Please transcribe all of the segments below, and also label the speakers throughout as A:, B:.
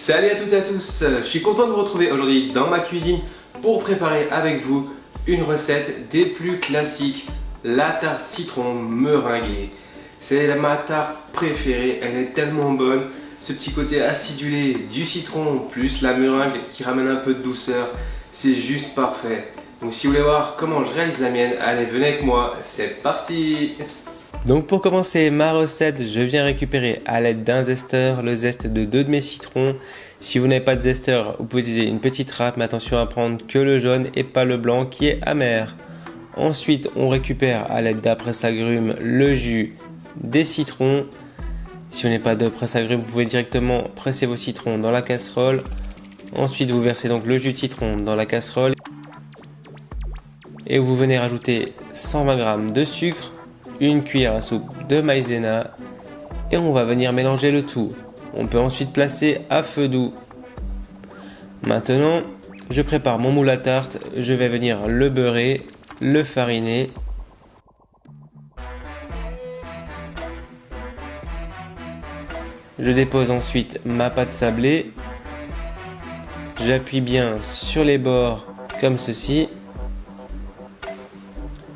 A: Salut à toutes et à tous, je suis content de vous retrouver aujourd'hui dans ma cuisine pour préparer avec vous une recette des plus classiques, la tarte citron meringuée. C'est ma tarte préférée, elle est tellement bonne, ce petit côté acidulé du citron plus la meringue qui ramène un peu de douceur, c'est juste parfait. Donc si vous voulez voir comment je réalise la mienne, allez venez avec moi, c'est parti! Donc pour commencer ma recette, je viens récupérer à l'aide d'un zesteur le zeste de 2 de mes citrons. Si vous n'avez pas de zesteur, vous pouvez utiliser une petite râpe, mais attention à prendre que le jaune et pas le blanc qui est amer. Ensuite, on récupère à l'aide d'un presse-agrumes le jus des citrons. Si vous n'avez pas de presse-agrumes, vous pouvez directement presser vos citrons dans la casserole. Ensuite, vous versez donc le jus de citron dans la casserole et vous venez rajouter 120 g de sucre, une cuillère à soupe de maïzena et on va venir mélanger le tout. On peut ensuite placer à feu doux. Maintenant, je prépare mon moule à tarte. Je vais venir le beurrer, le fariner. Je dépose ensuite ma pâte sablée. J'appuie bien sur les bords comme ceci.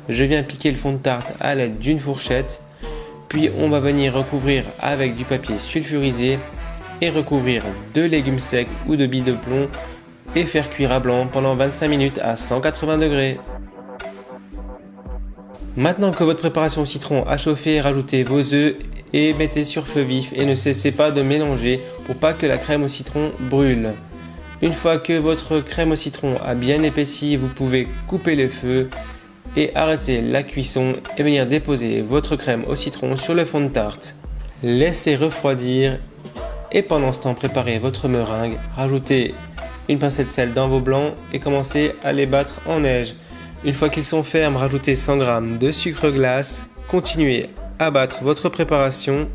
A: Je viens piquer le fond de tarte à l'aide d'une fourchette, puis on va venir recouvrir avec du papier sulfurisé et recouvrir de légumes secs ou de billes de plomb et faire cuire à blanc pendant 25 minutes à 180 degrés. Maintenant que votre préparation au citron a chauffé, rajoutez vos œufs et mettez sur feu vif et ne cessez pas de mélanger pour pas que la crème au citron brûle. Une fois que votre crème au citron a bien épaissi, vous pouvez couper le feu et arrêtez la cuisson et venir déposer votre crème au citron sur le fond de tarte. Laissez refroidir et pendant ce temps préparez votre meringue. Rajoutez une pincée de sel dans vos blancs et commencez à les battre en neige. Une fois qu'ils sont fermes, rajoutez 100 g de sucre glace. Continuez à battre votre préparation.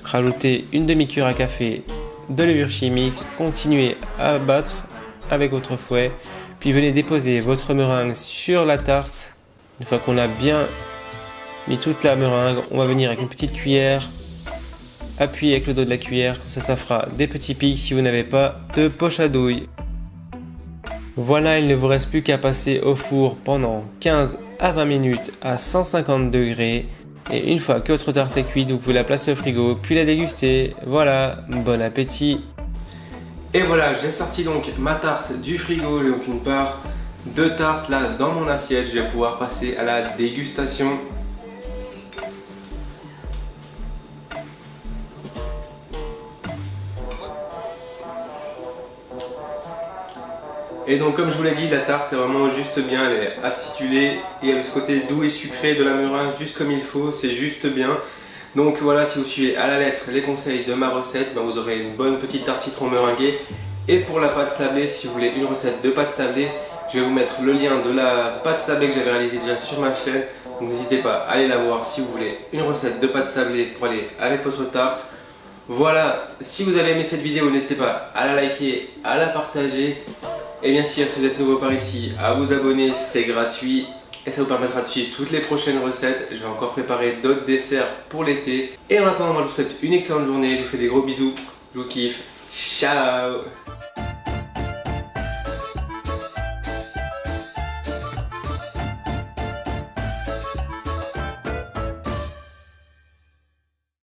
A: Rajoutez une demi-cuillère à café de levure chimique. Continuez à battre avec votre fouet. Puis venez déposer votre meringue sur la tarte. Une fois qu'on a bien mis toute la meringue, on va venir avec une petite cuillère, appuyer avec le dos de la cuillère, comme ça fera des petits pics si vous n'avez pas de poche à douille. Voilà, il ne vous reste plus qu'à passer au four pendant 15 à 20 minutes à 150 degrés. Et une fois que votre tarte est cuite, vous pouvez la placer au frigo, puis la déguster. Voilà, bon appétit! Et voilà, j'ai sorti donc ma tarte du frigo, j'ai donc une part de tarte là dans mon assiette. Je vais pouvoir passer à la dégustation. Et donc comme je vous l'ai dit, la tarte est vraiment juste bien, elle est acidulée et elle a ce côté doux et sucré de la meringue juste comme il faut, c'est juste bien. Donc voilà, si vous suivez à la lettre les conseils de ma recette, vous aurez une bonne petite tarte citron meringuée. Et pour la pâte sablée, si vous voulez une recette de pâte sablée, je vais vous mettre le lien de la pâte sablée que j'avais réalisée déjà sur ma chaîne. Donc n'hésitez pas à aller la voir si vous voulez une recette de pâte sablée pour aller avec votre tarte. Voilà, si vous avez aimé cette vidéo, n'hésitez pas à la liker, à la partager. Et bien sûr, si vous êtes nouveau par ici, à vous abonner, c'est gratuit. Et ça vous permettra de suivre toutes les prochaines recettes. Je vais encore préparer d'autres desserts pour l'été. Et en attendant, moi je vous souhaite une excellente journée. Je vous fais des gros bisous. Je vous kiffe. Ciao!